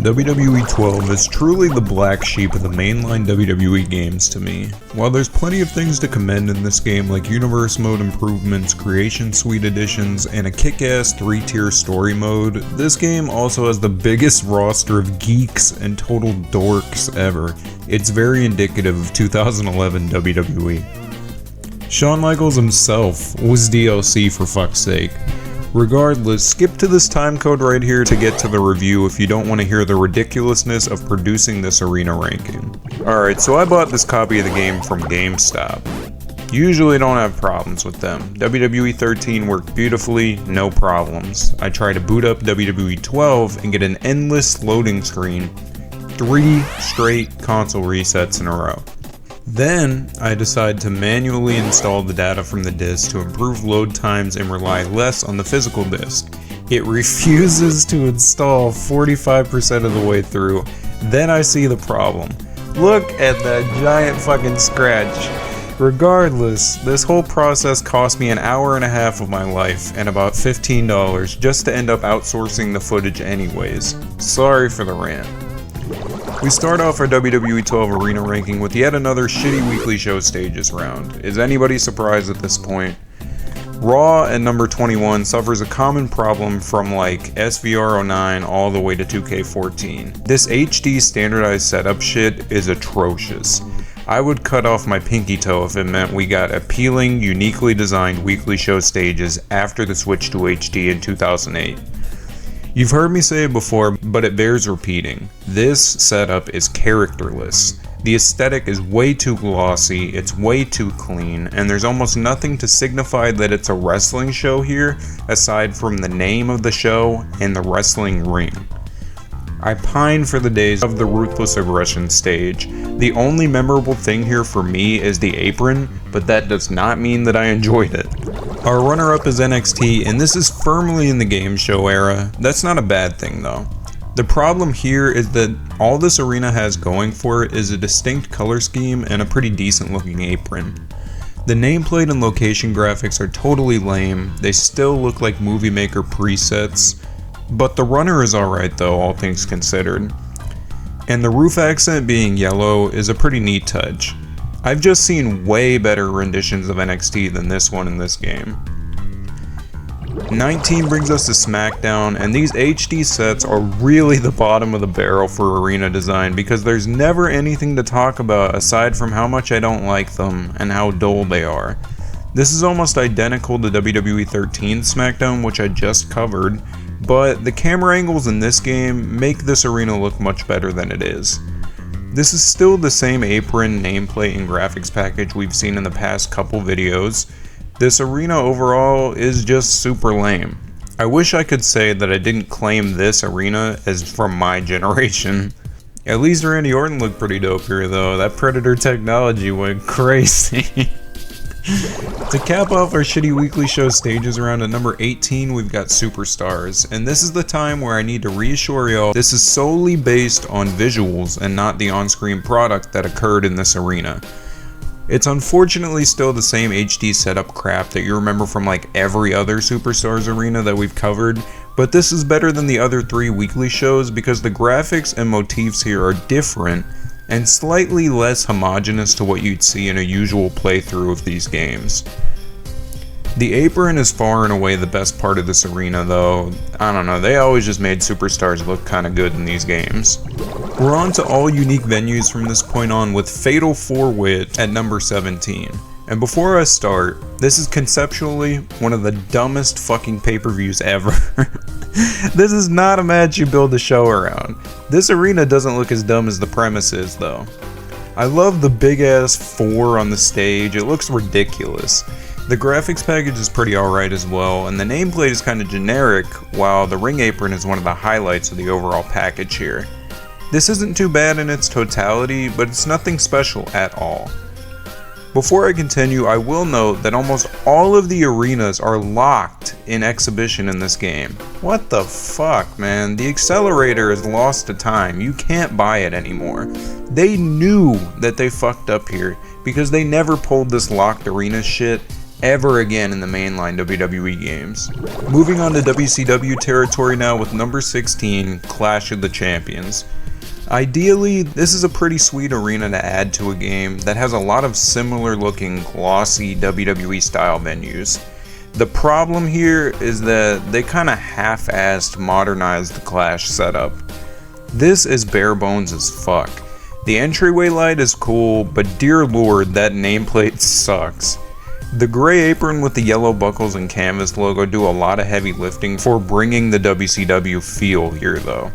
WWE 12 is truly the black sheep of the mainline WWE games to me. While there's plenty of things to commend in this game like universe mode improvements, creation suite additions, and a kick-ass 3-tier story mode, this game also has the biggest roster of geeks and total dorks ever. It's very indicative of 2011 WWE. Shawn Michaels himself was DLC for fuck's sake. Regardless, skip to this timecode right here to get to the review if you don't want to hear the ridiculousness of producing this arena ranking. Alright, so I bought this copy of the game from GameStop. Usually don't have problems with them. WWE 13 worked beautifully, no problems. I tried to boot up WWE 12 and get an endless loading screen, 3 straight console resets in a row. Then, I decided to manually install the data from the disk to improve load times and rely less on the physical disk. It refuses to install 45% of the way through. Then I see the problem. Look at that giant fucking scratch. Regardless, this whole process cost me an hour and a half of my life and about $15 just to end up outsourcing the footage anyways. Sorry for the rant. We start off our WWE 12 arena ranking with yet another shitty weekly show stages round. Is anybody surprised at this point? Raw at number 21 suffers a common problem from like SVR09 all the way to 2K14. This HD standardized setup shit is atrocious. I would cut off my pinky toe if it meant we got appealing, uniquely designed weekly show stages after the switch to HD in 2008. You've heard me say it before, but it bears repeating. This setup is characterless. The aesthetic is way too glossy, it's way too clean, and there's almost nothing to signify that it's a wrestling show here, aside from the name of the show and the wrestling ring. I pine for the days of the Ruthless Aggression stage. The only memorable thing here for me is the apron, but that does not mean that I enjoyed it. Our runner-up is NXT, and this is firmly in the game show era. That's not a bad thing though. The problem here is that all this arena has going for it is a distinct color scheme and a pretty decent looking apron. The nameplate and location graphics are totally lame, they still look like Movie Maker presets, but the runner is alright though, all things considered. And the roof accent being yellow is a pretty neat touch. I've just seen way better renditions of NXT than this one in this game. 19 brings us to Smackdown, and these HD sets are really the bottom of the barrel for arena design because there's never anything to talk about aside from how much I don't like them and how dull they are. This is almost identical to WWE 13 Smackdown, which I just covered, but the camera angles in this game make this arena look much better than it is. This is still the same apron, nameplate, and graphics package we've seen in the past couple videos. This arena overall is just super lame. I wish I could say that I didn't claim this arena as from my generation. At least Randy Orton looked pretty dope here though, that Predator technology went crazy. To cap off our shitty weekly show stages around at number 18, we've got Superstars, and this is the time where I need to reassure y'all this is solely based on visuals and not the on-screen product that occurred in this arena. It's unfortunately still the same HD setup crap that you remember from like every other Superstars arena that we've covered, but this is better than the other 3 weekly shows because the graphics and motifs here are different and slightly less homogeneous to what you'd see in a usual playthrough of these games. The apron is far and away the best part of this arena though. I don't know, they always just made Superstars look kinda good in these games. We're on to all unique venues from this point on with Fatal 4-Way at number 17. And before I start, this is conceptually one of the dumbest fucking pay-per-views ever. This is not a match you build a show around. This arena doesn't look as dumb as the premise is though. I love the big ass 4 on the stage, it looks ridiculous. The graphics package is pretty alright as well, and the nameplate is kinda generic, while the ring apron is one of the highlights of the overall package here. This isn't too bad in its totality, but it's nothing special at all. Before I continue, I will note that almost all of the arenas are locked in exhibition in this game. What the fuck, man? The accelerator is lost to time. You can't buy it anymore. They knew that they fucked up here because they never pulled this locked arena shit ever again in the mainline WWE games. Moving on to WCW territory now with number 16, Clash of the Champions. Ideally, this is a pretty sweet arena to add to a game that has a lot of similar looking glossy WWE style venues. The problem here is that they kinda half-assed modernized the Clash setup. This is bare bones as fuck. The entryway light is cool, but dear lord, that nameplate sucks. The gray apron with the yellow buckles and canvas logo do a lot of heavy lifting for bringing the WCW feel here though.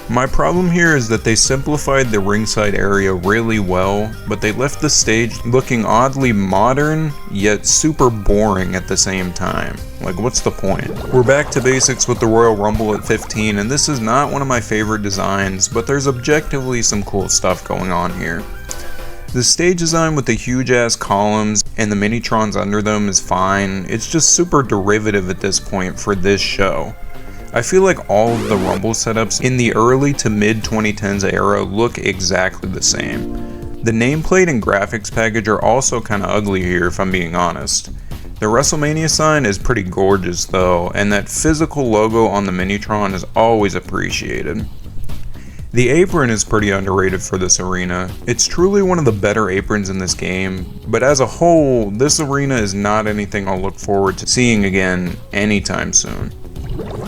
My problem here is that they simplified the ringside area really well, but they left the stage looking oddly modern, yet super boring at the same time. Like, what's the point? We're back to basics with the Royal Rumble at 15, and this is not one of my favorite designs, but there's objectively some cool stuff going on here. The stage design with the huge ass columns and the minitrons under them is fine, it's just super derivative at this point for this show. I feel like all of the Rumble setups in the early to mid 2010s era look exactly the same. The nameplate and graphics package are also kinda ugly here if I'm being honest. The Wrestlemania sign is pretty gorgeous though, and that physical logo on the Minitron is always appreciated. The apron is pretty underrated for this arena. It's truly one of the better aprons in this game, but as a whole, this arena is not anything I'll look forward to seeing again anytime soon.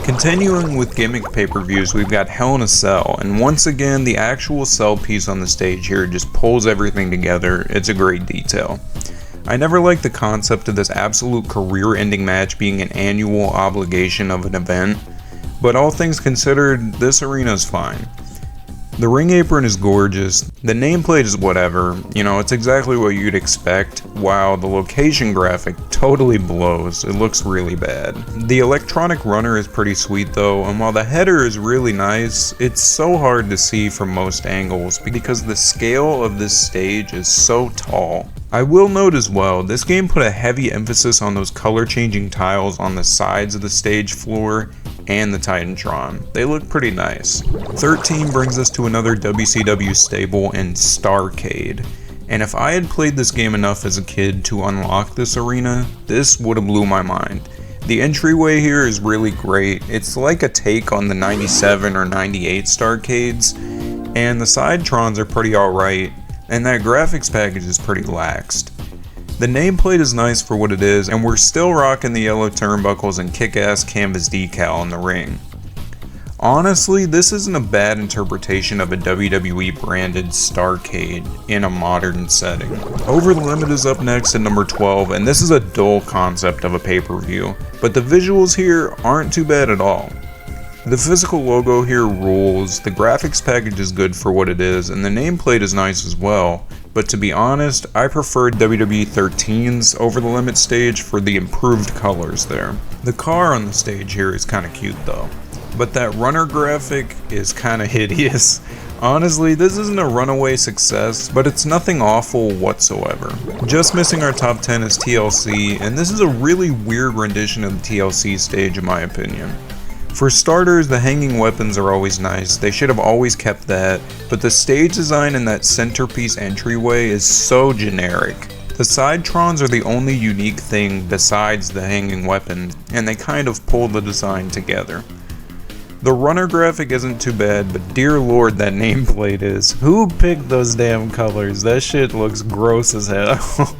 Continuing with gimmick pay-per-views, we've got Hell in a Cell, and once again, the actual cell piece on the stage here just pulls everything together. It's a great detail. I never liked the concept of this absolute career-ending match being an annual obligation of an event, but all things considered, this arena is fine. The ring apron is gorgeous, the nameplate is whatever, you know, it's exactly what you'd expect, while the location graphic totally blows, it looks really bad. The electronic runner is pretty sweet though, and while the header is really nice, it's so hard to see from most angles because the scale of this stage is so tall. I will note as well, this game put a heavy emphasis on those color changing tiles on the sides of the stage floor and the Titantron. They look pretty nice. 13 brings us to another WCW stable in Starcade. And if I had played this game enough as a kid to unlock this arena, this would have blew my mind. The entryway here is really great. It's like a take on the 97 or 98 Starcades, and the Sidetrons are pretty alright, and that graphics package is pretty laxed. The nameplate is nice for what it is, and we're still rocking the yellow turnbuckles and kick-ass canvas decal in the ring. Honestly, this isn't a bad interpretation of a WWE branded Starcade in a modern setting. Over the Limit is up next at number 12, and this is a dull concept of a pay-per-view, but the visuals here aren't too bad at all. The physical logo here rules, the graphics package is good for what it is, and the nameplate is nice as well, but to be honest, I preferred WWE 13's Over the Limit stage for the improved colors there. The car on the stage here is kinda cute though, but that runner graphic is kinda hideous. Honestly, this isn't a runaway success, but it's nothing awful whatsoever. Just missing our top 10 is TLC, and this is a really weird rendition of the TLC stage in my opinion. For starters, the hanging weapons are always nice, they should have always kept that, but the stage design in that centerpiece entryway is so generic. The Sidetrons are the only unique thing besides the hanging weapon, and they kind of pull the design together. The runner graphic isn't too bad, but dear lord that nameplate is. Who picked those damn colors? That shit looks gross as hell.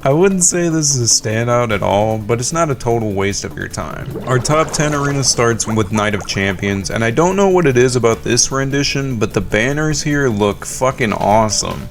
I wouldn't say this is a standout at all, but it's not a total waste of your time. Our top 10 arena starts with Night of Champions, and I don't know what it is about this rendition, but the banners here look fucking awesome.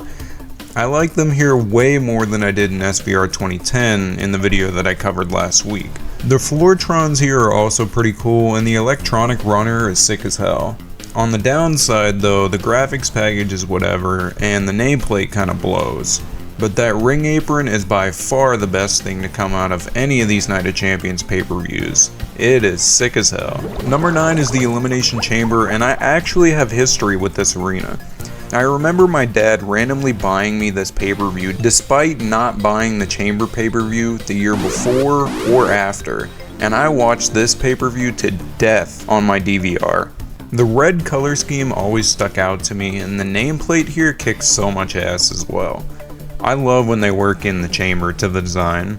I like them here way more than I did in SVR 2010 in the video that I covered last week. The Floortrons here are also pretty cool, and the electronic runner is sick as hell. On the downside though, the graphics package is whatever, and the nameplate kinda blows. But that ring apron is by far the best thing to come out of any of these Night of Champions pay-per-views. It is sick as hell. Number 9 is the Elimination Chamber, and I actually have history with this arena. I remember my dad randomly buying me this pay-per-view despite not buying the Chamber pay-per-view the year before or after, and I watched this pay-per-view to death on my DVR. The red color scheme always stuck out to me, and the nameplate here kicks so much ass as well. I love when they work in the chamber to the design.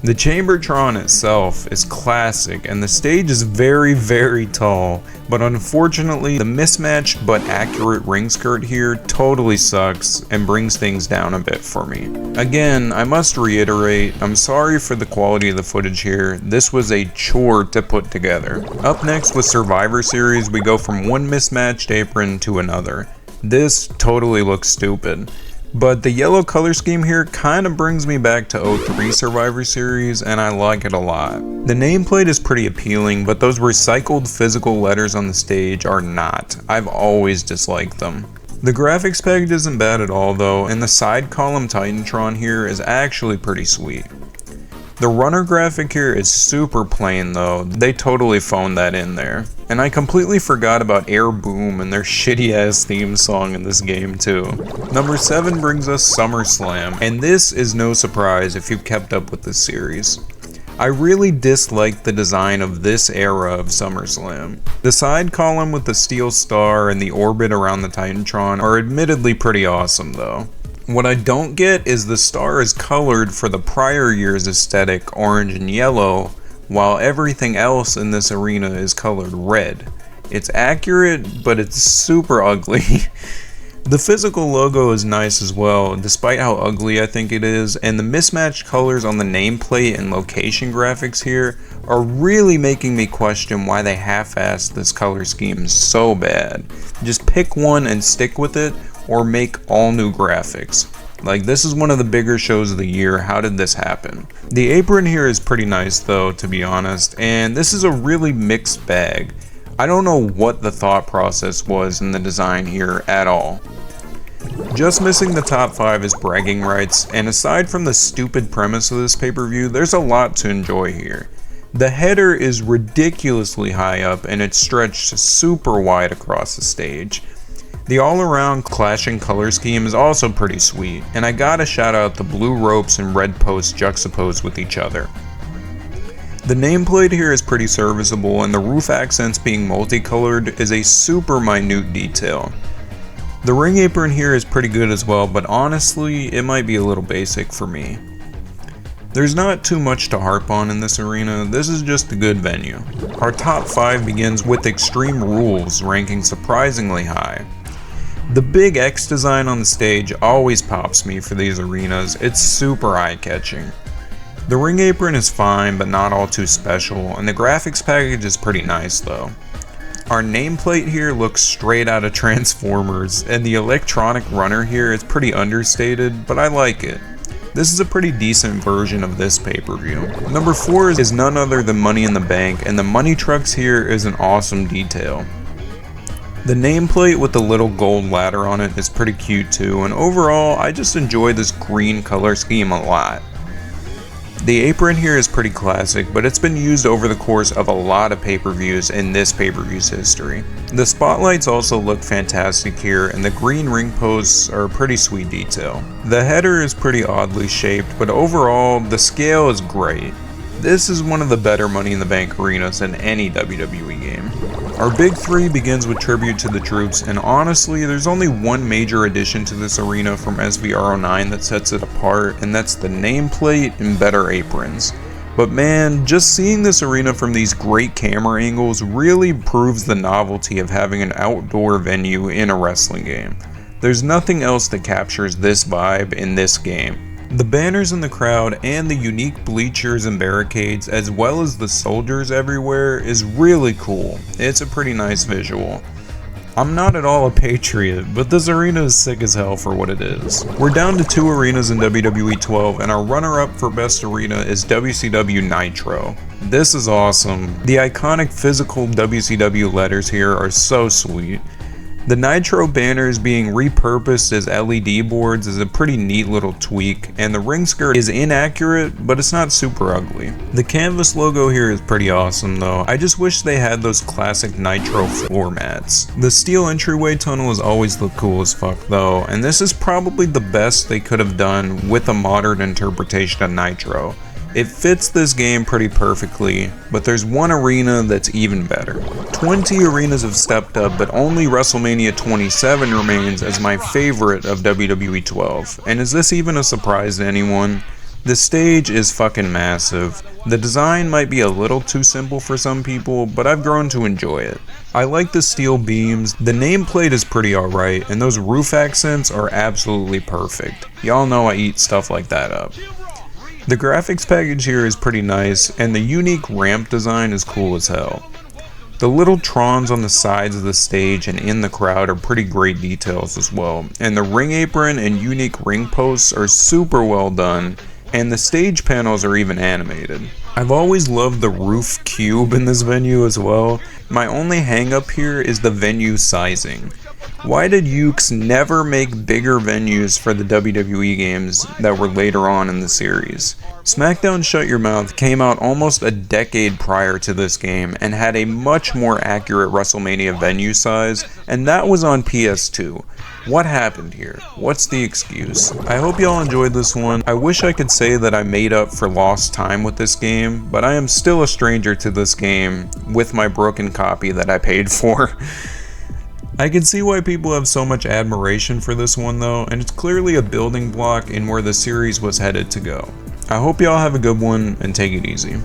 The Chambertron itself is classic, and the stage is very, very tall, but unfortunately the mismatched but accurate ring skirt here totally sucks and brings things down a bit for me. Again, I must reiterate, I'm sorry for the quality of the footage here. This was a chore to put together. Up next with Survivor Series, we go from one mismatched apron to another. This totally looks stupid. But the yellow color scheme here kind of brings me back to 03 Survivor Series, and I like it a lot. The nameplate is pretty appealing, but those recycled physical letters on the stage are not. I've always disliked them. The graphics package isn't bad at all though, and the side column Titantron here is actually pretty sweet. The runner graphic here is super plain though, they totally phoned that in there. And I completely forgot about Air Boom and their shitty ass theme song in this game too. Number 7 brings us SummerSlam, and this is no surprise if you've kept up with this series. I really dislike the design of this era of SummerSlam. The side column with the steel star and the orbit around the Titantron are admittedly pretty awesome though. What I don't get is the star is colored for the prior year's aesthetic, orange and yellow, while everything else in this arena is colored red. It's accurate, but it's super ugly. The physical logo is nice as well, despite how ugly I think it is, and the mismatched colors on the nameplate and location graphics here are really making me question why they half-assed this color scheme so bad. Just pick one and stick with it, or make all new graphics. Like, this is one of the bigger shows of the year, how did this happen? The apron here is pretty nice though, to be honest, and this is a really mixed bag. I don't know what the thought process was in the design here at all. Just missing the top 5 is bragging rights, and aside from the stupid premise of this pay-per-view, there's a lot to enjoy here. The header is ridiculously high up and it's stretched super wide across the stage. The all-around clashing color scheme is also pretty sweet, and I gotta shout out the blue ropes and red posts juxtaposed with each other. The nameplate here is pretty serviceable, and the roof accents being multicolored is a super minute detail. The ring apron here is pretty good as well, but honestly, it might be a little basic for me. There's not too much to harp on in this arena, this is just a good venue. Our top 5 begins with Extreme Rules ranking surprisingly high. The big X design on the stage always pops me for these arenas, it's super eye-catching. The ring apron is fine but not all too special, and the graphics package is pretty nice though. Our nameplate here looks straight out of Transformers, and the electronic runner here is pretty understated, but I like it. This is a pretty decent version of this pay-per-view. Number 4 is none other than Money in the Bank, and the money trucks here is an awesome detail. The nameplate with the little gold ladder on it is pretty cute too, and overall I just enjoy this green color scheme a lot. The apron here is pretty classic, but it's been used over the course of a lot of pay-per-views in this pay-per-view's history. The spotlights also look fantastic here, and the green ring posts are a pretty sweet detail. The header is pretty oddly shaped, but overall the scale is great. This is one of the better Money in the Bank arenas in any WWE game. Our big 3 begins with Tribute to the Troops, and honestly, there's only one major addition to this arena from SVR09 that sets it apart, and that's the nameplate and better aprons. But man, just seeing this arena from these great camera angles really proves the novelty of having an outdoor venue in a wrestling game. There's nothing else that captures this vibe in this game. The banners in the crowd and the unique bleachers and barricades, as well as the soldiers everywhere, is really cool. It's a pretty nice visual. I'm not at all a patriot, but this arena is sick as hell for what it is. We're down to 2 arenas in WWE 12, and our runner-up for best arena is WCW Nitro. This is awesome. The iconic physical WCW letters here are so sweet. The Nitro banners being repurposed as LED boards is a pretty neat little tweak, and the ring skirt is inaccurate, but it's not super ugly. The canvas logo here is pretty awesome though. I just wish they had those classic Nitro floor mats. The steel entryway tunnel has always looked cool as fuck though, and this is probably the best they could have done with a modern interpretation of Nitro. It fits this game pretty perfectly, but there's one arena that's even better. 20 arenas have stepped up, but only WrestleMania 27 remains as my favorite of WWE 12. And is this even a surprise to anyone? The stage is fucking massive. The design might be a little too simple for some people, but I've grown to enjoy it. I like the steel beams, the nameplate is pretty alright, and those roof accents are absolutely perfect. Y'all know I eat stuff like that up. The graphics package here is pretty nice, and the unique ramp design is cool as hell. The little Trons on the sides of the stage and in the crowd are pretty great details as well, and the ring apron and unique ring posts are super well done, and the stage panels are even animated. I've always loved the roof cube in this venue as well. My only hang up here is the venue sizing. Why did Ukes never make bigger venues for the WWE games that were later on in the series? Smackdown Shut Your Mouth came out almost a decade prior to this game and had a much more accurate WrestleMania venue size, and that was on PS2. What happened here? What's the excuse? I hope y'all enjoyed this one. I wish I could say that I made up for lost time with this game, but I am still a stranger to this game with my broken copy that I paid for. I can see why people have so much admiration for this one though, and it's clearly a building block in where the series was headed to go. I hope y'all have a good one and take it easy.